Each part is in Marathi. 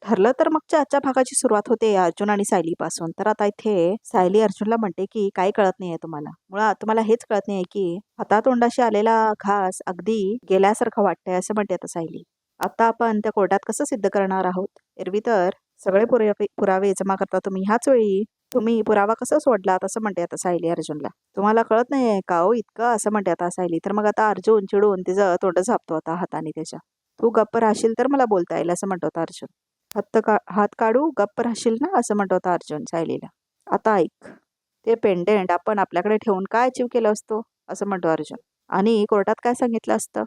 ठरलं तर मगच्या आजच्या भागाची सुरुवात होते अर्जुन आणि सायलीपासून. तर आता इथे सायली अर्जुनला म्हणते की काही कळत नाहीये तुम्हाला. मुळात तुम्हाला हेच कळत नाहीये की हातातोंडाशी आलेला घास अगदी गेल्यासारखं वाटतंय असं म्हणते आता सायली. आता आपण त्या कोर्टात कसं सिद्ध करणार आहोत? एरवी तर सगळे पुरावे जमा करता तुम्ही, ह्याच वेळी तुम्ही पुरावा कसा सोडलात असं म्हणते आता सायली अर्जुनला. तुम्हाला कळत नाहीये का हो इतकं असं म्हणते आता सायली. तर मग आता अर्जुन चिडून तिचं तोंड झापतो आता हाताने त्याच्या. तू गप्प राहशील तर मला बोलता येईल असं म्हणतो आता अर्जुन. हात काढू गप्प राहशील ना असं म्हणत होता अर्जुन सायलीला. आता ऐक, ते पेंडेंट आपण आपल्याकडे ठेवून काय अचीव केलं असतो असं म्हणतो अर्जुन. आणि कोर्टात काय सांगितलं असतं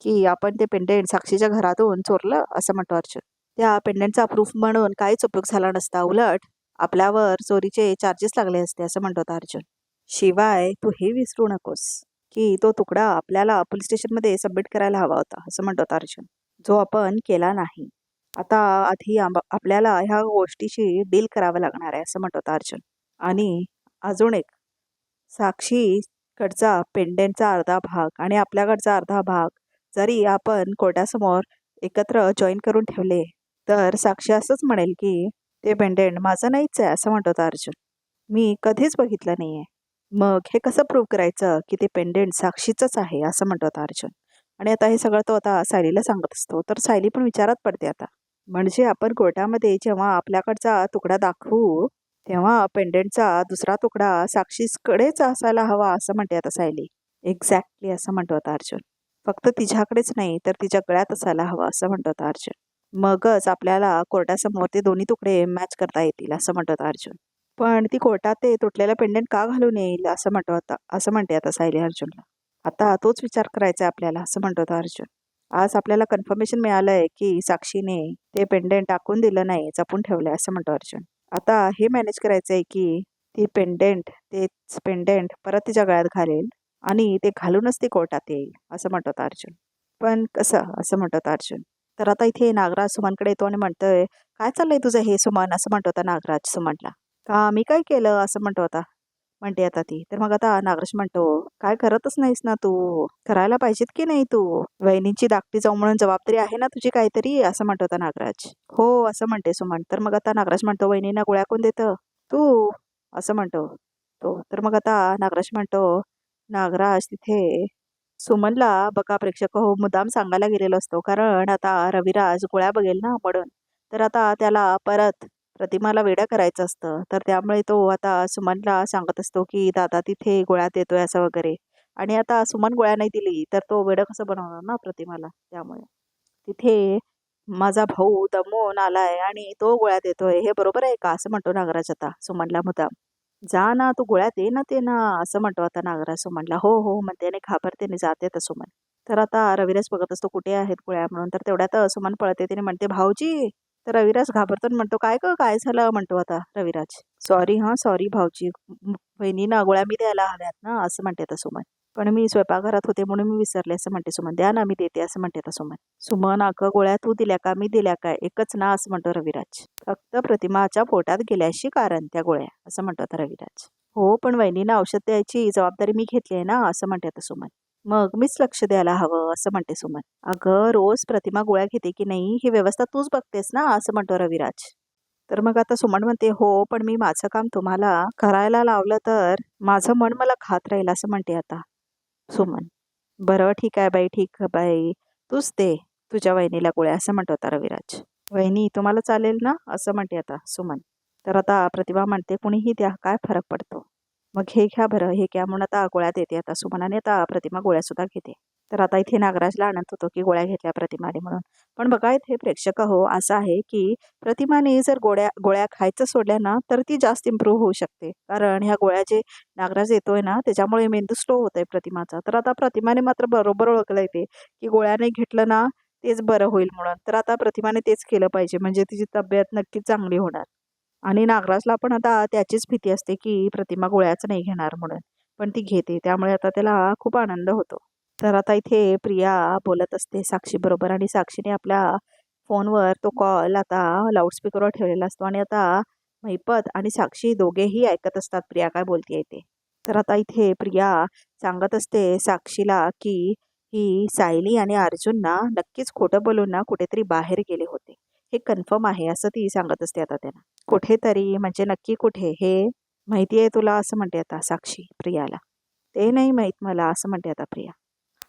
की आपण ते पेंडेंट साक्षीच्या घरातून चोरलं असं म्हणतो अर्जुन. त्या पेंडेंटचा प्रूफ म्हणून काहीच उपयोग झाला नसता, उलट आपल्यावर चोरीचे चार्जेस लागले असते असं म्हणतो होता अर्जुन. शिवाय तू हे विसरू नकोस की तो तुकडा आपल्याला पोलीस स्टेशनमध्ये सबमिट करायला हवा होता असं म्हणतो होता अर्जुन, जो आपण केला नाही. आता आधी आपल्याला ह्या गोष्टीशी डील करावं लागणार आहे असं म्हणत होता अर्जुन. आणि अजून एक, साक्षीकडचा पेंडेंटचा अर्धा भाग आणि आपल्याकडचा अर्धा भाग जरी आपण कोर्टासमोर एकत्र जॉईन करून ठेवले तर साक्षी असंच म्हणेल की ते पेंडेंट माझं नाहीच आहे असं म्हणत होता अर्जुन. मी कधीच बघितलं नाहीये. मग हे कसं प्रूव्ह करायचं की ते पेंडेंट साक्षीचंच आहे असं म्हणत होता अर्जुन. आणि आता हे सगळं तो आता सायलीला सांगत असतो. तर सायली पण विचारात पडते आता. म्हणजे आपण कोर्टामध्ये जेव्हा आपल्याकडचा तुकडा दाखवू तेव्हा पेंडेंटचा दुसरा तुकडा साक्षीकडेच असायला हवा असं म्हणते आता सायली. एक्झॅक्टली असं म्हणतो होता अर्जुन. फक्त तिच्याकडेच नाही तर तिच्या गळ्यात असायला हवा असं म्हणतो होता अर्जुन. मगच आपल्याला कोर्टासमोर ते दोन्ही तुकडे मॅच करता येतील असं म्हणतो होता अर्जुन. पण ती कोर्टात ते तुटलेला पेंडेंट का घालून येईल असं म्हणते आता सायली अर्जुनला. आता तोच विचार करायचा आहे आपल्याला असं म्हणतो होता अर्जुन. आज आपल्याला कन्फर्मेशन मिळालंय की साक्षीने ते पेंडेंट टाकून दिलं नाही, जपून ठेवलंय असं म्हणतो अर्जुन. आता हे मॅनेज करायचंय की तेच पेंडेंट परत तिच्या गळ्यात घालेल आणि ते घालूनच ते कोर्टात येईल असं म्हणतो होता अर्जुन. पण कसं असं म्हणतो होता अर्जुन. तर आता इथे नागराज सुमनकडे येतो आणि म्हणतोय, काय चाललंय तुझं हे सुमन असं म्हणतो होता नागराज सुमनला. का मी काय केलं असं म्हणतो होता म्हणते आता ती. तर मग आता नागराज म्हणतो, काय करतच नाहीस ना तू, करायला पाहिजेत की नाही तू, वहिनींची धाकटी जाऊ म्हणून जबाबदारी आहे ना तुझी काहीतरी असं म्हणतो होता नागराज. हो असं म्हणते सुमन. तर मग आता नागराज म्हणतो, वहिनींना गोळ्या कोण देतं, तू असं म्हणतो तो. तर मग आता नागराज म्हणतो, नागराज तिथे सुमनला बघा प्रेक्षक हो मुद्दाम सांगायला गेलेलो असतो, कारण आता रविराज गोळ्या बघेल ना म्हणून. तर आता त्याला परत प्रतिमाला वेडं करायचं असतं, तर त्यामुळे तो आता सुमनला सांगत असतो की दादा तिथे गोळ्या देतोय असं वगैरे. आणि आता सुमन गोळ्या नाही दिली तर तो वेडं कसं बनवणार ना प्रतिमाला. त्यामुळे तिथे माझा भाऊ दमून आलाय आणि तो गोळ्या देतोय, हे बरोबर आहे का असं म्हणतो नागराज आता सुमनला मुद्दाम. जा ना तू गोळ्या दे ना ते ना असं म्हणतो आता नागराज सुमनला. हो हो म्हणते आणि घाबरते जाते तर सुमन. तर आता रविराज बघत असतो कुठे आहेत गोळ्या म्हणून. तर तेवढ्यात सुमन पळते, तिने म्हणते भाऊजी. तर रविराज घाबरतो आणि म्हणतो, काय ग काय झालं म्हणतो आता रविराज. सॉरी हां सॉरी भाऊजी, बहिणींना गोळ्या मी द्यायला हव्यात ना असं म्हणते आता सुमन. पण मी स्वयंपाकघरात होते म्हणून मी विसरले असं म्हणते सुमन. द्या ना मी देते असं म्हणते आता सुमन. सुमन अगं गोळ्या तू दिल्या का मी दिल्या काय एकच ना असं म्हणतो रविराज. फक्त प्रतिमाच्या पोटात गेल्याशी कारण त्या गोळ्या असं म्हणतो आता रविराज. हो पण वहिनींना औषध द्यायची जबाबदारी मी घेतली आहे ना असं म्हणते आता सुमन. मग मीच लक्ष द्यायला हवं असं म्हणते सुमन. अगं रोज प्रतिमा गोळ्या घेते की नाही ही व्यवस्था तूच बघतेस ना असं म्हणतो रविराज. तर मग आता सुमन म्हणते, हो पण मी माझं काम तुम्हाला करायला लावलं तर माझं मन मला खात राहील असं म्हणते आता सुमन. बरं ठीक आहे बाई, ठीक आहे बाई, तूच दे तुझ्या वहिनीला गोळ्या असं म्हणतो आता रविराज. वहिनी तुम्हाला चालेल ना असं म्हणते आता सुमन. तर आता प्रतिभा म्हणते, कुणीही द्या काय फरक पडतो. मग हे घ्या बरं हे घ्या म्हणून आता गोळ्या देते आता सुमनाने. आता प्रतिमा गोळ्या सुद्धा घेते. तर आता इथे नागराजला आनंद होतो की गोळ्या घेतल्या प्रतिमाने म्हणून. पण बघा इथे प्रेक्षक हो असं आहे की प्रतिमाने जर गोळ्या खायचं सोडल्या ना तर ती जास्त इम्प्रूव्ह होऊ शकते, कारण ह्या गोळ्या जे नागराज येतोय ना त्याच्यामुळे मेंदू स्लो होतोय प्रतिमाचा. तर आता प्रतिमाने मात्र बरोबर ओळखलं येते की गोळ्या नाही घेतलं ना तेच बरं होईल म्हणून. तर आता प्रतिमाने तेच केलं पाहिजे, म्हणजे तिची तब्येत नक्कीच चांगली होणार. आणि नागराजला पण आता त्याचीच भीती असते की प्रतिमा गोळ्याच नाही घेणार म्हणून, पण ती घेते त्यामुळे आता त्याला खूप आनंद होतो. तर आता इथे प्रिया बोलत असते साक्षी बरोबर आणि साक्षीने आपल्या फोनवर तो कॉल आता लाऊडस्पीकरवर ठेवलेला असतो आणि आता महिपत आणि साक्षी दोघेही ऐकत असतात प्रिया काय बोलतेय ते. तर आता इथे प्रिया सांगत असते साक्षीला की ही सायली आणि अर्जुन ना नक्कीच खोटं बोलून ना कुठेतरी बाहेर गेले होते. हे कन्फर्म आहे असं ती सांगत असते आता त्यांना. कुठेतरी म्हणजे नक्की कुठे हे माहिती आहे तुला असं म्हणते आता साक्षी प्रियाला. ते नाही माहीत मला असं म्हणते आता प्रिया.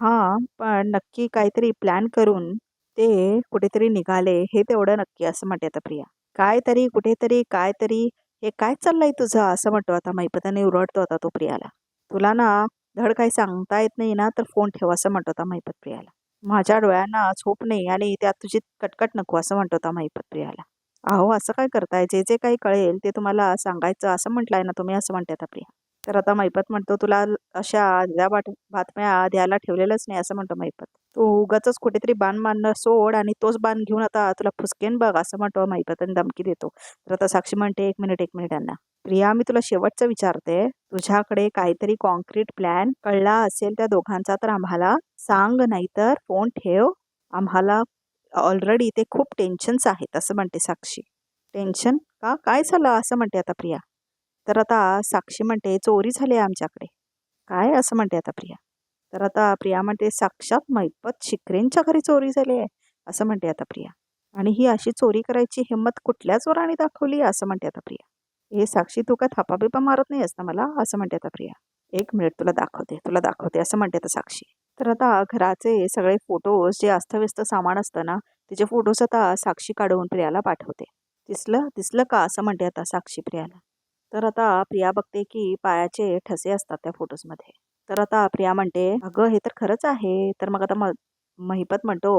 हां, पण नक्की काहीतरी प्लॅन करून ते कुठेतरी निघाले हे तेवढं नक्की असं म्हणते आता प्रिया. काहीतरी कुठेतरी कायतरी हे काय चाललंय तुझं असं म्हणतो आता महिपताने उरडतो आता तो प्रियाला. तुला ना धड काही सांगता येत नाही ना तर फोन ठेव असं म्हणतो आता महिपत प्रियाला. माझ्या डोळ्यांना झोप नाही आणि त्यात तुझी कटकट नको असं म्हणतो आता महिपत प्रियाला. अहो असं काय करताय जे जे काही कळेल ते तुम्हाला सांगायचं असं म्हटलंय ना तुम्ही असं म्हणते आता प्रिया. तर आता महिपत म्हणतो तुला अशा या बातम्या द्यायला ठेवलेलंच नाही असं म्हणतो महिपत. तू उगाचच कुठेतरी बाण मारणं सोड आणि तोच बाण घेऊन आता तुला फुसकेन बघ असं म्हणतो महिपत आणि धमकी देतो. तर आता साक्षी म्हणते एक मिनिट यांना. प्रिया मी तुला शेवटचं विचारते तुझ्याकडे काहीतरी कॉन्क्रीट प्लॅन कळला असेल त्या दोघांचा तर आम्हाला सांग नाहीतर फोन ठेव. आम्हाला ऑलरेडी इथे खूप टेन्शन्स आहेत असं म्हणते साक्षी. टेन्शन का काय झालं असं म्हणते आता प्रिया. तर आता साक्षी म्हणते चोरी झाली आहे आमच्याकडे. काय असं म्हणते आता प्रिया. तर आता प्रिया म्हणते साक्षात महिपत शिकरेंच्या घरी चोरी झाली आहे असं म्हणते आता प्रिया. आणि ही अशी चोरी करायची हिंमत कुठल्या चोराने दाखवली असं म्हणते आता प्रिया. हे साक्षी तू काय थापाबिपा मारत नाही ना मला असं म्हणते आता प्रिया. एक मिनिट तुला दाखवते असं म्हणते आता साक्षी. तर आता घराचे सगळे फोटोज जे अस्तव्यस्त सामान असतं ना तिचे फोटोज आता साक्षी काढून प्रियाला पाठवते. दिसलं का असं म्हणते आता साक्षी प्रियाला. तर आता प्रिया बघते की पायाचे ठसे असतात त्या फोटोजमध्ये. तर आता प्रिया म्हणते अगं हे तर खरंच आहे. तर मग आता महिपत म्हणतो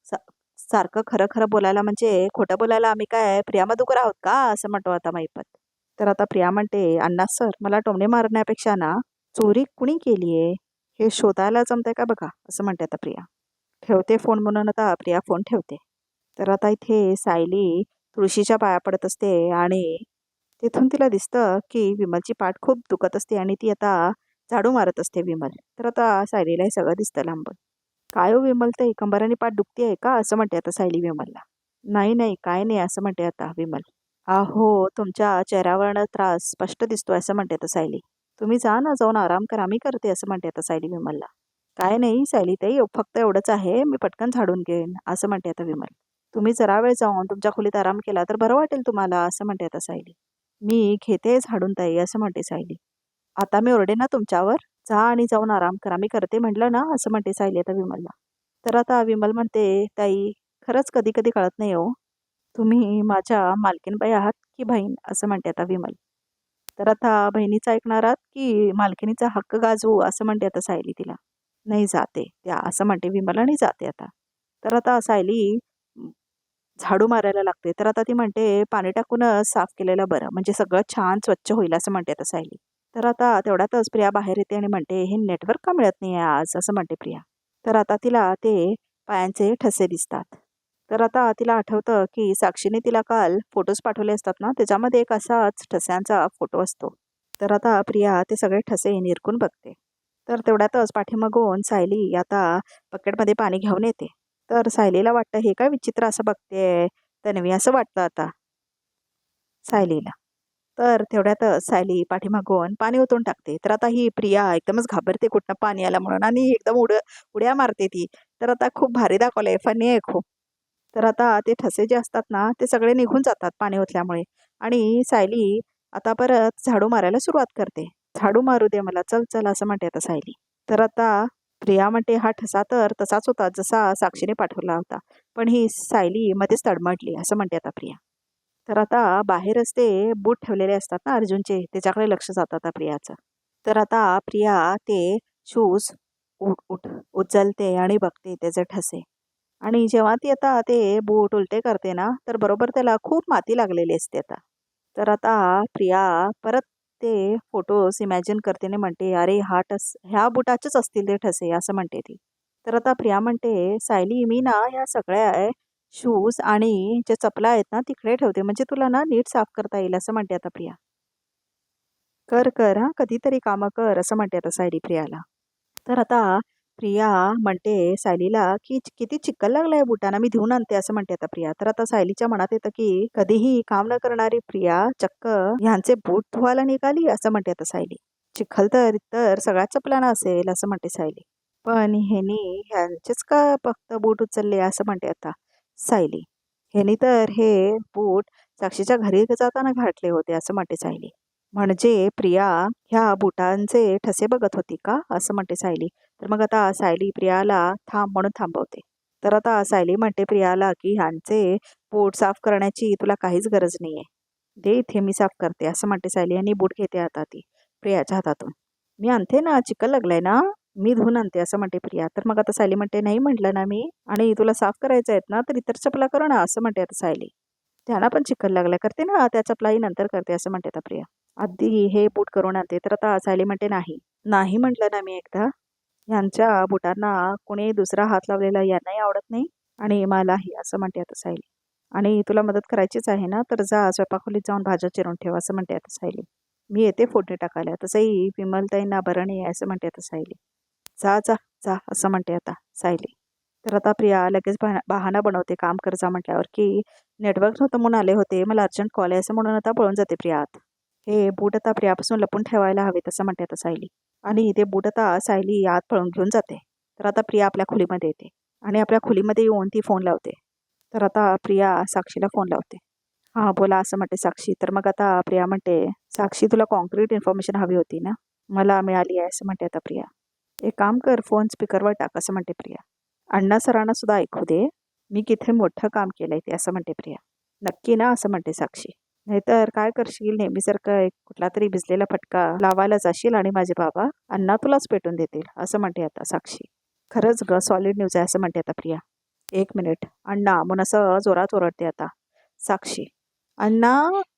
सा सारखं खरं खरं बोलायला म्हणजे खोटं बोलायला आम्ही काय प्रिया मधुकर आहोत का असं म्हणतो आता महिपत. तर आता प्रिया म्हणते अण्णा सर मला टोमणे मारण्यापेक्षा ना चोरी कुणी केली आहे हे शोधायला जमतंय का बघा असं म्हणते आता प्रिया. ठेवते फोन म्हणून आता प्रिया फोन ठेवते. तर आता इथे सायली तुळशीच्या पाया पडत असते आणि तिथून तिला दिसतं की विमलची पाठ खूप दुखत असते आणि ती आता झाडू मारत असते विमल. तर आता सायलीला हे सगळं दिसतं लांबून. काय हो विमल ताई कंबराने पाठ दुखते आहे का असं म्हणते आता सायली विमलला. नाही नाही काय नाही असं म्हणते आता विमल. अहो तुमच्या चेहऱ्यावरनं त्रास स्पष्ट दिसतोय असं म्हणते आता सायली. तुम्ही जा ना जाऊन आराम करा मी करते असं म्हणते आता सायली विमलला. काय नाही सायली ताई फक्त एवढंच आहे मी पटकन झाडून घेईन असं म्हणते आता विमल. तुम्ही जरा वेळ जाऊन तुमच्या खोलीत आराम केला तर बरं वाटेल तुम्हाला असं म्हणते आता सायली. मी घेते झाडून ताई असं म्हणते सायली. आता मी ओरडे ना तुमच्यावर. जा आणि जाऊन आराम करा मी करते म्हटलं ना असं म्हणते सायली आता विमलला. तर आता विमल म्हणते ताई खरंच कधी कधी कळत नाही हो तुम्ही माझ्या मालकीनबाई आहात की बहीण असं म्हणते आता विमल. तर आता बहिणीचं ऐकणार आहात की मालकिनीचा हक्क गाजवू असं म्हणते आता सायली तिला. नाही जाते त्या असं म्हणते विमल आणि जाते आता. तर आता सायली झाडू मारायला लागते. तर आता ती म्हणते पाणी टाकूनच साफ केलेलं बरं म्हणजे सगळं छान स्वच्छ होईल असं म्हणते आता सायली. तर आता तेवढ्यातच प्रिया बाहेर येते आणि म्हणते हे नेटवर्क का मिळत नाही आज असं म्हणते प्रिया. तर आता तिला ते पायांचे ठसे दिसतात. तर आता तिला आठवतं की साक्षीने तिला काल फोटोज पाठवले असतात ना त्याच्यामध्ये एक असाच ठस्यांचा फोटो असतो. तर आता प्रिया ते सगळे ठसे निरखून बघते. तर तेवढ्यातच पाठीमागून सायली आता बकेटमध्ये पाणी घेऊन येते. तर सायलीला वाटतं हे काय विचित्र असं बघते तन्वी असं वाटतं आता सायलीला. तर तेवढ्यातच सायली पाठीमागून पाणी ओतून टाकते. तर आता ही प्रिया एकदमच घाबरते कुठनं पाणी आलं म्हणून आणि एकदम उड्या मारते ती. तर आता खूप भारी दाखवलंय फनी आहे खूप. तर आता ते ठसे जे असतात ना ते सगळे निघून जातात पाणी ओतल्यामुळे आणि सायली आता परत झाडू मारायला सुरुवात करते. झाडू मारू दे मला चल चल असं म्हणते आता सायली. तर आता प्रिया म्हणते हा ठसा तर तसाच होता जसा साक्षीने पाठवला होता. पण ही सायली मध्येच तडमडली असं म्हणते आता प्रिया. तर आता बाहेरच ते बूट ठेवलेले असतात ना अर्जुनचे त्याच्याकडे लक्ष जातं आता प्रियाचं. तर आता प्रिया ते शूज उचलते आणि बघते त्याचे ठसे. आणि जेव्हा ती आता ते बूट उलटे करते ना तर बरोबर त्याला खूप माती लागलेली असते आता. तर आता प्रिया परत ते फोटोज इमॅजिन करते आणि म्हणते अरे ह्या बुटाचेच असतील ते ठसे असं म्हणते ती. तर आता प्रिया म्हणते सायली मी ना ह्या सगळ्या शूज आणि जे चपला आहेत ना तिकडे ठेवते म्हणजे तुला ना नीट साफ करता येईल असं म्हणते आता प्रिया. कर कर हा कधीतरी कामं कर असं म्हणते आता सायली प्रियाला. तर आता प्रिया म्हणते सायलीला की किती चिखल लागलाय बुटांना मी धुवून आणते असं म्हणते आता प्रिया. तर आता सायलीच्या मनात येतं की कधीही काम न करणारी प्रिया चक्क ह्यांचे बूट धुवायला निघाली असं म्हणते आता सायली. चिखल तर तर सगळ्या चपलांना असेल असं म्हणते सायली. पण ह्यांचेच का फक्त बूट उचलले असं म्हणते आता सायली. ह्यानी तर हे बूट साक्षीच्या घरी जाताना घातले होते असं म्हणते सायली. म्हणजे प्रिया ह्या बुटांचे ठसे बघत होती का असं म्हणते सायली. तर मग आता सायली प्रियाला थांब म्हणून थांबवते. तर आता सायली म्हणते प्रियाला की ह्यांचे बूट साफ करण्याची तुला काहीच गरज नाहीये. दे इथे मी साफ करते असं म्हणते सायली आणि बूट घेते आता ती प्रियाच्या हातातून. मी आणते ना, चिखल लागलाय ना, मी धुवून आणते असं म्हणते प्रिया. तर मग आता सायली म्हणते नाही म्हटलं ना मी, आणि तुला साफ करायचं आहेत ना तर इतर चपला करू ना असं म्हणते आता सायली. त्यांना पण चिखल लागलाय, करते ना त्या चपलाही नंतर करते असं म्हणते आता प्रिया. आधी हे बूट करून आणते. तर आता सायली म्हणते नाही नाही म्हटलं ना मी एकदा, ह्यांच्या बुटांना कोणी दुसरा हात लावलेला यांनाही आवडत नाही आणि मलाही असं म्हणते आता सायली. आणि तुला मदत करायचीच आहे ना तर जा स्वयंपाकखोलीत जाऊन भाज्या चिरून ठेव असं म्हणते आता सायली. मी येते फोडणी टाकायला, तसंही विमलताईंना बरं नाही आहे असं म्हणते आता सायली. जा जा जा असं म्हणते आता सायली. तर आता प्रिया लगेच बहाणा बनवते काम कर जा म्हटल्यावर की नेटवर्क नव्हतं म्हणून आले होते, मला अर्जंट कॉल आहे असं म्हणून आता पळून जाते प्रिया आत. हे बूट आता प्रियापासून लपून ठेवायला हवेत असं म्हणते आता सायली. आणि ते बूट आता सायली आत पळून घेऊन जाते. तर आता प्रिया आपल्या खोलीमध्ये येते आणि आपल्या खोलीमध्ये येऊन ती फोन लावते. तर आता प्रिया साक्षीला फोन लावते. हां बोला असं म्हणते साक्षी. तर मग आता प्रिया म्हणते साक्षी तुला कॉन्क्रीट इन्फॉर्मेशन हवी होती ना, मला मिळाली आहे असं म्हणते आता प्रिया. एक काम कर, फोन स्पीकरवर टाक असं म्हणते प्रिया. अण्णा सरांना सुद्धा ऐकू दे, मी किती मोठं काम केलंय ते असं म्हणते प्रिया. नक्की ना असं म्हणते साक्षी. नाहीतर काय करशील, नेहमीसारखं एक कुठला तरी भिजलेला फटका लावायला जाशील आणि माझे बाबा अण्णा तुलाच पेटून देतील असं म्हणते आता साक्षी. खरंच ग, सॉलिड न्यूज आहे असं म्हणते आता प्रिया. एक मिनिट अण्णा म्हणून असं जोरात ओरडते आता साक्षी. अण्णा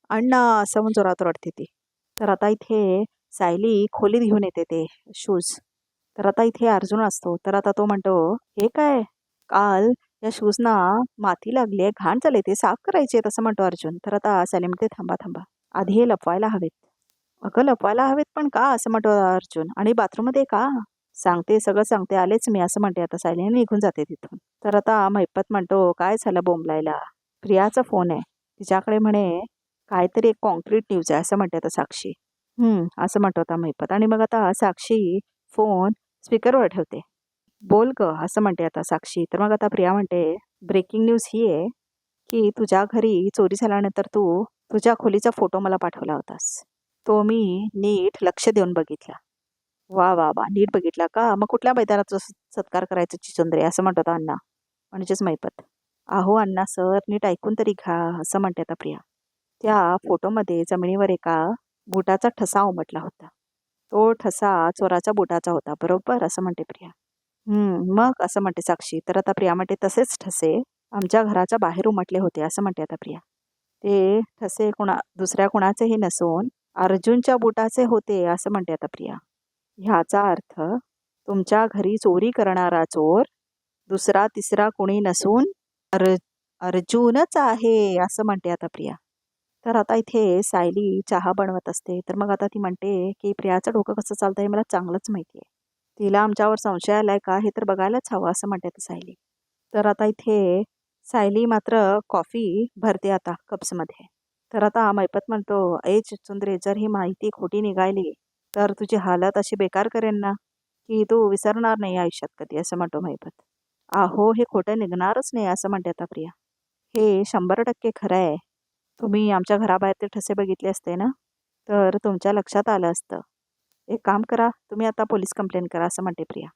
अण्णा असं म्हणून जोरात ओरडते ती. तर आता इथे सायली खोलीत घेऊन येते ते शूज. तर आता इथे अर्जुन असतो. तर आता तो म्हणतो हे काय, काल या शूजना माती लागली आहे, घाण झाले, ते साफ करायचे असं म्हणतो अर्जुन. तर आता सायली म्हणते थांबा थांबा, आधी हे लपवायला हवेत. अगं लपवायला हवेत पण का असं म्हणतो अर्जुन, आणि बाथरूममध्ये का, सांगते सगळं सांगते आलेच मी असं म्हणते आता सायली आणि निघून जाते तिथून. तर आता महिपत म्हणतो काय झालं बोंबलायला, प्रियाचा फोन आहे तिच्याकडे म्हणे, काहीतरी एक कॉन्क्रीट न्यूज आहे असं म्हणते आता साक्षी. असं म्हणतो आता महिपत. आणि मग आता साक्षी फोन स्पीकरवर ठेवते. बोल ग असं म्हणते आता साक्षी. तर मग आता प्रिया म्हणते ब्रेकिंग न्यूज ही आहे की तुझ्या घरी चोरी झाल्यानंतर तू तुझ्या खोलीचा फोटो मला पाठवला होतास, तो मी नीट लक्ष देऊन बघितला. वा वा वा, नीट बघितला का, मग कुठल्या मैदानाचा सत्कार करायचं चिचुंद्रे असं म्हणतो आता अण्णा, म्हणजेच मैपत. अहो अण्णा सर नीट ऐकून तरी घ्या असं म्हणते आता प्रिया. त्या फोटोमध्ये जमिनीवर एका बुटाचा ठसा उमटला होता, तो ठसा चोराच्या बुटाचा होता बरोबर असं म्हणते प्रिया. मग असं म्हणते साक्षी. तर आता प्रिया म्हणते तसेच ठसे आमच्या घराच्या बाहेर उमटले होते असं म्हणते आता प्रिया. ते ठसे दुसऱ्या कुणाचेही नसून अर्जुनच्या बुटाचे होते असं म्हणते आता प्रिया. ह्याचा अर्थ तुमच्या घरी चोरी करणारा चोर दुसरा तिसरा कोणी नसून अर्जुनच आहे असं म्हणते आता प्रिया. तर आता इथे सायली चहा बनवत असते. तर मग आता ती म्हणते की प्रियाचं डोकं कसं चालतं हे मला चांगलंच माहिती आहे, तिला आमच्यावर संशय आलाय का हे तर बघायलाच हवं असं म्हणते आता सायली. तर आता इथे सायली मात्र कॉफी भरते आता कप्समध्ये. तर आता मैपत म्हणतो ए चिचुंद्रे, जर ही माहिती खोटी निघाली तर तुझी हालत अशी बेकार करेन ना की तू विसरणार नाही आयुष्यात कधी असं म्हणतो मैपत. अहो हे खोटं निघणारच नाही असं म्हणते आता प्रिया. हे 100% खरं आहे. तुम्ही आमच्या घराबाहेर ते ठसे बघितले असते ना तर तुमच्या लक्षात आलं असतं. एक काम करा, तुम्ही आता पोलीस कंप्लेंट करा असं म्हणते प्रिया.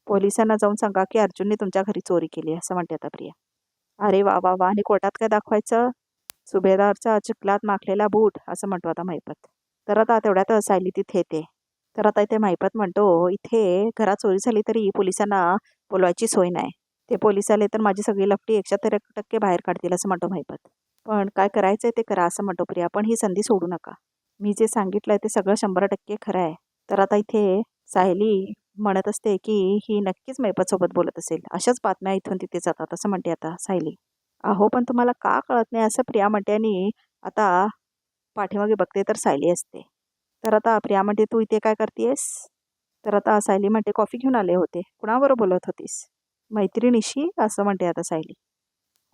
पोलिसांना जाऊन सांगा की अर्जुनने तुमच्या घरी चोरी केली असं म्हणते आता प्रिया. अरे वा वा वा, आणि कोर्टात काय दाखवायचं, सुभेदारचा चिखलात माखलेला बूट असं म्हणतो आता महिपत. तर आता तेवढ्यात सायली तिथे येते. तर आता इथे महिपत म्हणतो इथे घरात चोरी झाली तरी पोलिसांना बोलवायची सोय नाही, ते पोलिस आले तर माझी सगळी लपटी 100% बाहेर काढतील असं म्हणतो महिपत. पण काय करायचंय ते करा असं म्हणतो प्रिया, पण ही संधी सोडू नका, मी जे सांगितलंय ते सगळं 100% खरं आहे. तर आता इथे सायली म्हणत असते की ही नक्कीच महिपत सोबत बोलत असेल, अशाच बातम्या इथून तिथे जातात असं म्हणते आता सायली. अहो पण तुम्हाला का कळत नाही असं प्रिया म्हणते, आणि आता पाठीमागे बघते तर सायली असते. तर आता प्रिया म्हणते तू इथे काय करतेस. तर आता सायली म्हणते कॉफी घेऊन आले होते. कुणाबरोबर बोलत होतीस, मैत्रिणीशी असं म्हणते आता सायली.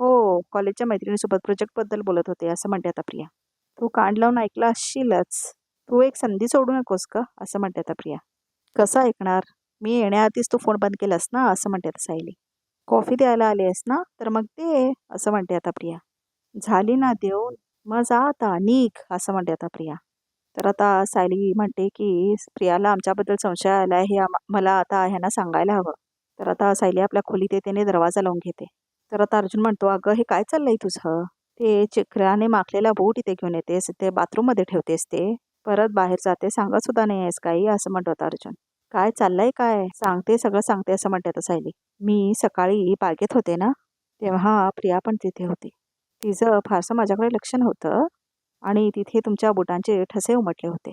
हो कॉलेजच्या मैत्रिणीसोबत प्रोजेक्टबद्दल बोलत होते असं म्हणते आता प्रिया. तू कान लावून ऐकला असशीलच, तू एक संधी सोडू नकोस का असं म्हणते आता प्रिया. कसं ऐकणार, मी येण्याआधीच तू फोन बंद केलास ना असं म्हणते आता सायली. कॉफी द्यायला आली आहेस ना तर मग दे असं म्हणते आता प्रिया. झाली ना देऊन, मग जा आता निघ असं म्हणते आता प्रिया. तर आता सायली म्हणते की प्रियाला आमच्याबद्दल संशय आला हे मला आता ह्यांना सांगायला हवं. तर आता सायली आपल्या खोलीत येते आणि दरवाजा लावून घेते. तर आता अर्जुन म्हणतो, अगं हे काय चाललंय तुझं? ते चिखलाने माखलेला बूट इथे घेऊन येतेस, ते बाथरूममध्ये ठेवतेस, ते परत बाहेर जाते सांगत सुद्धा नाही आहेस काही, असं म्हणतो आता अर्जुन. काय चाललंय काय? सांगते, सगळं सांगते असं म्हणते आता सायली. मी सकाळी बागेत होते ना, तेव्हा प्रिया पण तिथे होती. तिचं फारसं माझ्याकडे लक्ष नव्हतं आणि तिथे तुमच्या बुटांचे ठसे उमटले होते.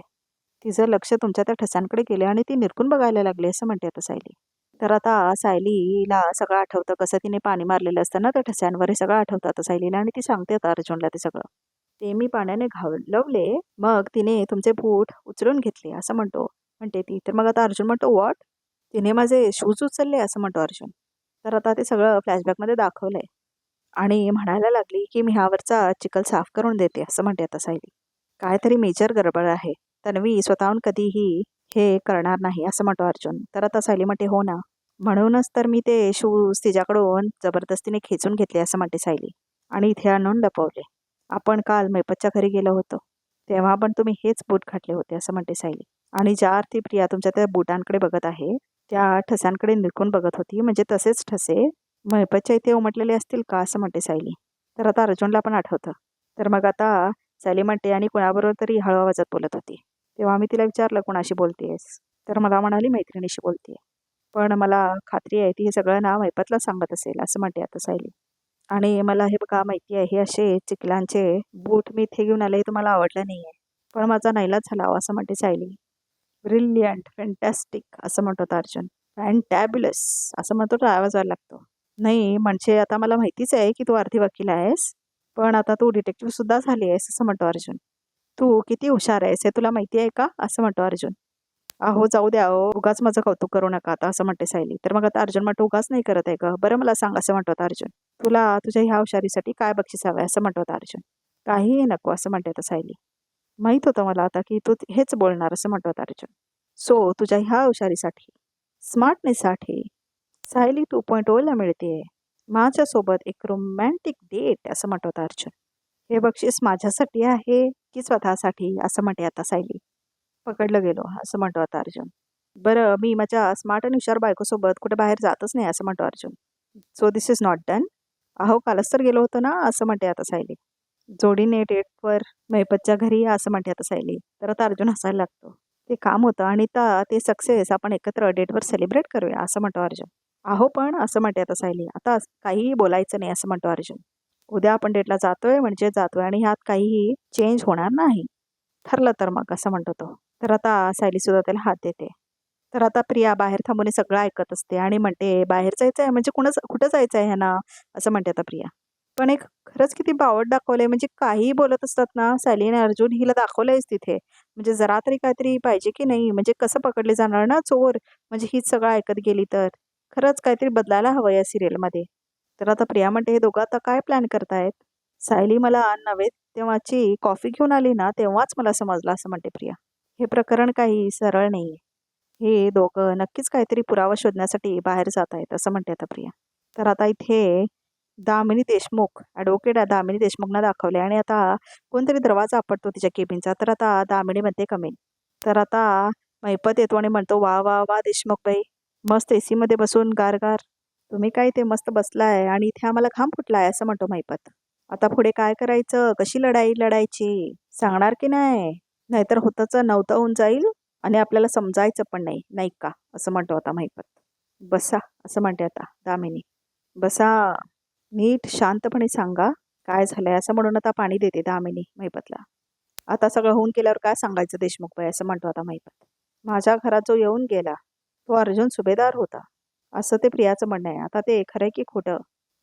तिचं लक्ष तुमच्या त्या ठसांकडे गेले आणि ती निरखून बघायला लागली असं म्हणते आता सायली. तर आता सायलीला सगळं आठवतं, कसं तिने पाणी मारलेलं असतं ना त्या ठस्यांवर, हे सगळं आठवतं आता सायलीला आणि ती सांगते आता अर्जुनला ते सगळं. ते मी पाण्याने घालवले, मग तिने तुमचे बूट उचलून घेतले असं म्हणते ती. तर मग आता अर्जुन म्हणतो, व्हॉट? तिने माझे शूज उचलले असं म्हणतो अर्जुन. तर आता ते सगळं फ्लॅशबॅकमध्ये दाखवलंय आणि म्हणायला लागली की मी ह्यावरचा चिखल साफ करून देते असं म्हणते आता सायली. काहीतरी मेजर गडबड आहे. तन्वी स्वतःहून कधीही हे करणार नाही असं म्हणतो अर्जुन. तर आता सायली म्हणते, हो ना, म्हणूनच तर मी ते शूज तिच्याकडून जबरदस्तीने खेचून घेतले असं म्हणते सायली आणि इथे आणून लपवले. आपण काल मैपतच्या घरी गेलो होतो तेव्हा पण तुम्ही हेच बूट घातले होते असं म्हणते सायली. आणि ज्या अर्थी प्रिया तुमच्या त्या बुटांकडे बघत आहे त्या ठसांकडे निरखून बघत होती, म्हणजे तसेच ठसे मैपतच्या इथे उमटलेले असतील का असं म्हणते सायली. तर आता अर्जुनला पण आठवतं. तर मग आता सायली म्हणते, आणि कुणाबरोबर तरी हळू आवाजात बोलत होती. तेव्हा मी तिला विचारलं, कोणाशी बोलतेस? तर मला म्हणाली मैत्रिणीशी बोलतेय. पण मला खात्री आहे ती हे सगळं ना मैपतला सांगत असेल असं म्हणते आता सायली. आणि मला हे बघा माहिती आहे, हे असे चिखलांचे बूट मी इथे घेऊन आले, हे तुम्हाला आवडलं नाहीये, पण माझा नाईलाज झाला हो असं म्हणते सायली. ब्रिलियंट, फॅन्टॅस्टिक असं म्हणतो आता अर्जुन. फॅन्टॅब्युलस असं म्हणतो तो आवाज व्हायला लागतो. नाही म्हणजे आता मला माहितीच आहे की तू अर्धी वकील आहेस, पण आता तू डिटेक्टिव्ह सुद्धा झाली आहेस असं म्हणतो अर्जुन. तू किती हुशार आहेस हे तुला माहिती आहे का असं म्हणतो अर्जुन. अहो जाऊ द्या, अहो उगाच माझं कौतुक करू नका आता असं म्हणते सायली. तर मग आता अर्जुन म्हणतो, उगाच नाही करत आहे का, बरं मला सांग असं म्हणतो आता अर्जुन. तुला तुझ्या ह्या हुशारीसाठी काय बक्षीस हवं असं म्हणतो आता अर्जुन. काहीही नको असं म्हणते आता सायली. माहित होतं मला आता की तू हेच बोलणार असं म्हणतो आता अर्जुन. सो तुझ्या ह्या हुशारीसाठी, स्मार्टनेससाठी सायली 2.0 ला मिळते माझ्यासोबत एक रोमॅन्टिक डेट असं म्हणतो आता अर्जुन. हे बक्षीस माझ्यासाठी आहे की स्वतःसाठी असं म्हणते आता सायली. पकडलं गेलो असं म्हणतो आता अर्जुन. बरं मी माझ्या स्मार्ट आणि हुशार बायकोसोबत कुठे बाहेर जातच नाही असं म्हणतो Arjun. So this is not done. अहो कालच तर गेलो होतो ना असं म्हणते आता सायली. जोडीने डेटवर मैपतच्या घरी या असं म्हणते आता सायली. तर आता अर्जुन हसायला लागतो. ते काम होतं आणि ते सक्सेस आपण एकत्र डेटवर सेलिब्रेट करूया असं म्हणतो अर्जुन. अहो पण असं म्हणते आता सायली. आता काहीही बोलायचं नाही असं म्हणतो अर्जुन. उद्या आपण डेटला जातोय म्हणजे जातोय आणि ह्यात काहीही चेंज होणार नाही. ठरलं तर मग असं म्हणतो तो. तर आता सायली सुद्धा त्याला हात देते. तर आता प्रिया बाहेर थांबून हे सगळं ऐकत असते आणि म्हणते, बाहेर जायचं आहे म्हणजे कुठं जायचं आहे ह्यांना असं म्हणते आता प्रिया. पण एक खरंच किती बावट दाखवलंय, म्हणजे काहीही बोलत असतात ना सायली आणि अर्जुन, हिला दाखवलंयच तिथे. म्हणजे जरा तरी काहीतरी पाहिजे की नाही, म्हणजे कसं पकडले जाणार ना चोर, म्हणजे हीच सगळं ऐकत गेली तर. खरंच काहीतरी बदलायला हवं या सिरियलमध्ये. तर आता प्रिया म्हणते, हे दोघं आता काय प्लॅन करतायत? सायली मला नव्हे तेव्हाची कॉफी घेऊन आली ना तेव्हाच मला समजलं असं म्हणते प्रिया. हे प्रकरण काही सरळ नाहीये. हे दोघं नक्कीच काहीतरी पुरावा शोधण्यासाठी बाहेर जात आहेत असं म्हणते आता प्रिया. तर आता इथे दामिनी देशमुख, ॲडव्होकेट दामिनी देशमुखना दाखवले आणि आता कोणतरी दरवाजा आपटतो तिच्या केबिनचा. तर आता दामिनी म्हणते कमेन. तर आता मैपत येतो आणि म्हणतो, वा वा वा देशमुख बाई, मस्त एसीमध्ये बसून गारगार. तुम्ही काय ते मस्त बसलाय आणि इथे आम्हाला घाम फुटलाय असं म्हणतो मैपत. आता पुढे काय करायचं, कशी लढाई लढायची सांगणार की नाही, नाहीतर होतच नव्हतं होऊन जाईल आणि आपल्याला समजायचं पण नाही, नाही का असं म्हणतो आता मैपत. बसा असं म्हणते आता दामिनी. बसा, नीट शांतपणे सांगा काय झालंय असं म्हणून आता पाणी देते दामिनी मैपतला. आता सगळं होऊन गेल्यावर काय सांगायचं देशमुख बाई असं म्हणतो आता मैपत. माझ्या घरात जो येऊन गेला तो अर्जुन सुभेदार होता असं ते प्रियाचं म्हणणं आहे. आता ते खरंय की खोटं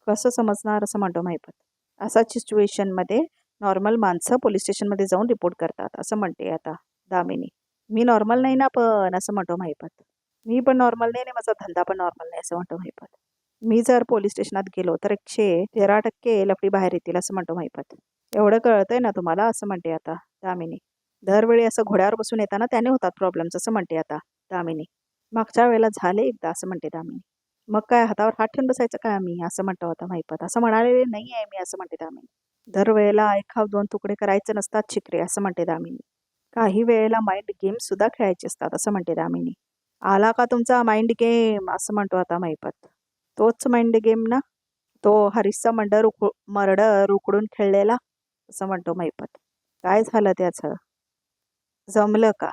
कसं समजणार असं म्हणतो मैपत. अशा सिच्युएशनमध्ये नॉर्मल माणसं पोलीस स्टेशनमध्ये जाऊन रिपोर्ट करतात असं म्हणते आता दामिनी. मी नॉर्मल नाही ना पण असं म्हणतो मैपत. मी पण नॉर्मल नाही आणि माझा धंदा पण नॉर्मल नाही असं म्हणतो मैपत. मी जर पोलीस स्टेशनात गेलो तर 113% लफडी बाहेर येतील असं म्हणतो मैपत. एवढं कळतंय ना तुम्हाला असं म्हणते आता दामिनी. दरवेळी असं घोड्यावर बसून येताना त्याने होतात प्रॉब्लेम्स असं म्हणते आता दामिनी. मागच्या वेळेला झाले एकदा असं म्हणते दामिनी. मग काय हातावर हात ठेवून बसायचं काय आम्ही असं म्हणतो आता मैपत. असं म्हणाले नाही आहे मी असं म्हणते दामिनी. दरवेळेला एखाद 2 तुकडे करायचे नसतात शिकरे असं म्हणते दामिनी. काही वेळेला माइंड गेम सुद्धा खेळायचे असतात असं म्हणते दामिनी. आला का तुमचा माइंड गेम असं म्हणतो आता महिपत. तोच माइंड गेम ना? तो हरीशचा मर्डर उकडून खेळलेला असं म्हणतो महिपत. काय झालं त्याचं? जमलं का?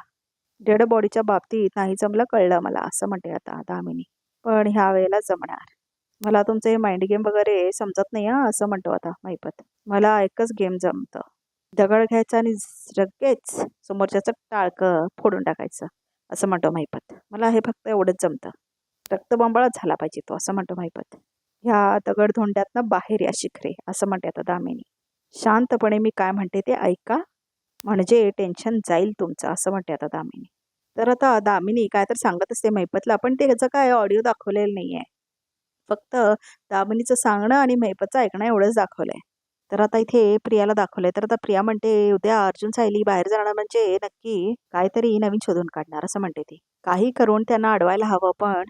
डेड बॉडीच्या बाबतीत नाही जमलं कळलं मला असं म्हणते आता दामिनी. पण ह्या वेळेला जमणार. मला तुमचे माइंड गेम वगैरे समजत नाही हा असं म्हणतो आता महिपत. मला एकच गेम जमतं. दगड घ्यायचा आणि लगेच समोरच्याचं टाळकं फोडून टाकायचं असं म्हणतो महिपत. मला हे फक्त एवढंच जमतं. रक्तबंबाळच झाला पाहिजे तो असं म्हणतो महिपत. ह्या दगडधोंड्यातनं बाहेर या शिखरे असं म्हणते आता दामिनी. शांतपणे मी काय म्हणते ते ऐका म्हणजे टेन्शन जाईल तुमचं असं म्हणते आता दामिनी. तर आता दामिनी काय तर सांगत असते महिपतला पण त्याचं काय ऑडिओ दाखवलेलं नाही आहे. फक्त दामिनीचं सांगणं आणि महिपतचं ऐकणं एवढंच दाखवलंय. तर आता इथे प्रियाला दाखवलंय. तर आता प्रिया म्हणते उद्या अर्जुन सायली बाहेर जाणार म्हणजे नक्की काहीतरी नवीन शोधून काढणार असं म्हणते ती. काही करून त्यांना अडवायला हवं पण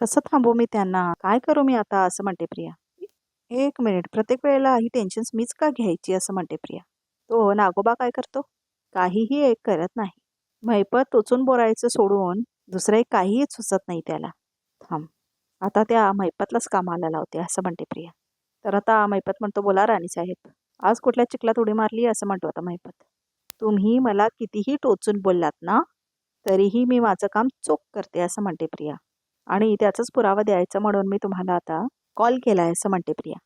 कसं थांबू मी त्यांना? काय करू मी आता असं म्हणते प्रिया. एक मिनिट प्रत्येक वेळेला ही टेन्शन्स मीच का घ्यायची असं म्हणते प्रिया. तो नागोबा काय करतो? काहीही एक करत नाही. महिपत टोचून बोलायचं सोडून दुसरं एक काहीही सुचत नाही त्याला. थांब आता त्या महिपतलाच कामाला लावते असं म्हणते प्रिया. तर आता महिपत म्हणतो बोला राणी साहेब. आज कुठल्या चिखलात उडी मारली असं म्हणतो आता महिपत. तुम्ही मला कितीही टोचून बोललात ना तरीही मी माझं काम चोख करते असं म्हणते प्रिया. आणि त्याचाच पुरावा द्यायचा म्हणून मी तुम्हाला आता कॉल केलाय असं म्हणते प्रिया.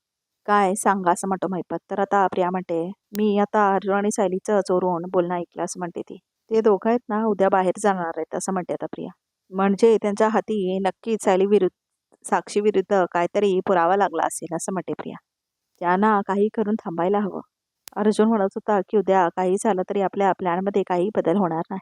काय सांगा असं म्हणतो महिपत. तर आता प्रिया म्हणते मी आता अर्जुन आणि सायलीचं चोरून बोलणं ऐकलं असं म्हणते ती. ते दोघं आहेत ना उद्या बाहेर जाणार आहेत असं म्हणते आता प्रिया. म्हणजे त्यांच्या हाती नक्कीच साक्षी विरुद्ध काहीतरी पुरावा लागला असेल असं म्हणते प्रिया. त्यांना काही करून थांबायला हवं. अर्जुन म्हणत होता की उद्या काही झालं तरी आपल्या प्लॅनमध्ये काही बदल होणार नाही.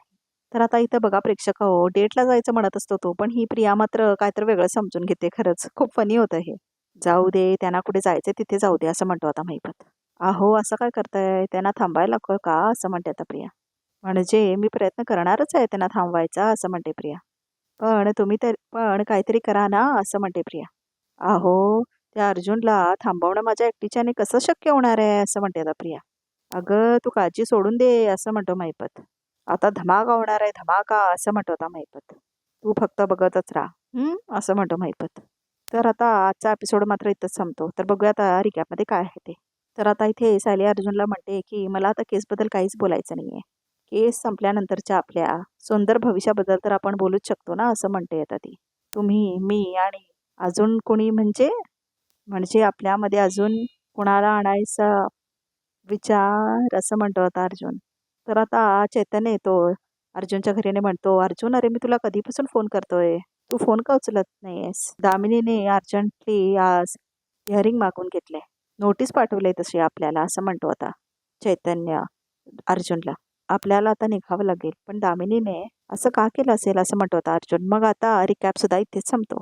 तर आता इथं बघा प्रेक्षक हो डेटला जायचं म्हणत असतो तो पण ही प्रिया मात्र काहीतरी वेगळं समजून घेते. खरंच खूप फनी होतं हे. जाऊ दे त्यांना कुठे जायचं तिथे जाऊ दे असं म्हणतो आता महिपत. अहो असं काय करताय त्यांना थांबायला नको का असं म्हणते आता प्रिया. म्हणजे मी प्रयत्न करणारच आहे त्यांना थांबवायचा असं म्हणते प्रिया. पण काहीतरी करा ना असं म्हणते प्रिया. अहो त्या अर्जुनला थांबवणं माझ्या एकटीच्याने कसं शक्य होणार आहे असं म्हणते आता प्रिया. अगं तू काळजी सोडून दे असं म्हणतो महिपत. आता धमाका होणार आहे धमाका असं म्हणतो आता महिपत. तू फक्त बघतच राहा असं म्हणतो महिपत. तर आता आजचा एपिसोड मात्र इथंच संपतो. तर बघूया आता रिकॅपमध्ये काय आहे ते. तर आता इथे सायली अर्जुनला म्हणते की मला आता केसबद्दल काहीच बोलायचं नाहीये. केस संपल्यानंतरच्या आपल्या सुंदर भविष्याबद्दल तर आपण बोलूच शकतो ना असं म्हणते आता ती. तुम्ही मी आणि अजून कोणी म्हणजे आपल्यामध्ये अजून कुणाला आणायचा विचार असं म्हणतो आता अर्जुन. तर आता चैतन्य येतो अर्जुनच्या घरीने म्हणतो अर्जुन अरे मी तुला कधीपासून फोन करतोय तू फोन का उचलत नाहीयेस? दामिनीने अर्जंटली आज हिअरिंग मागून घेतले. नोटीस पाठवले तशी आपल्याला असं म्हणतो आता चैतन्य अर्जुनला. आपल्याला आता निघावं लागेल पण दामिनीने असं का केलं असेल असं म्हणतो आता अर्जुन. मग आता रिकॅप सुद्धा इथेच संपतो.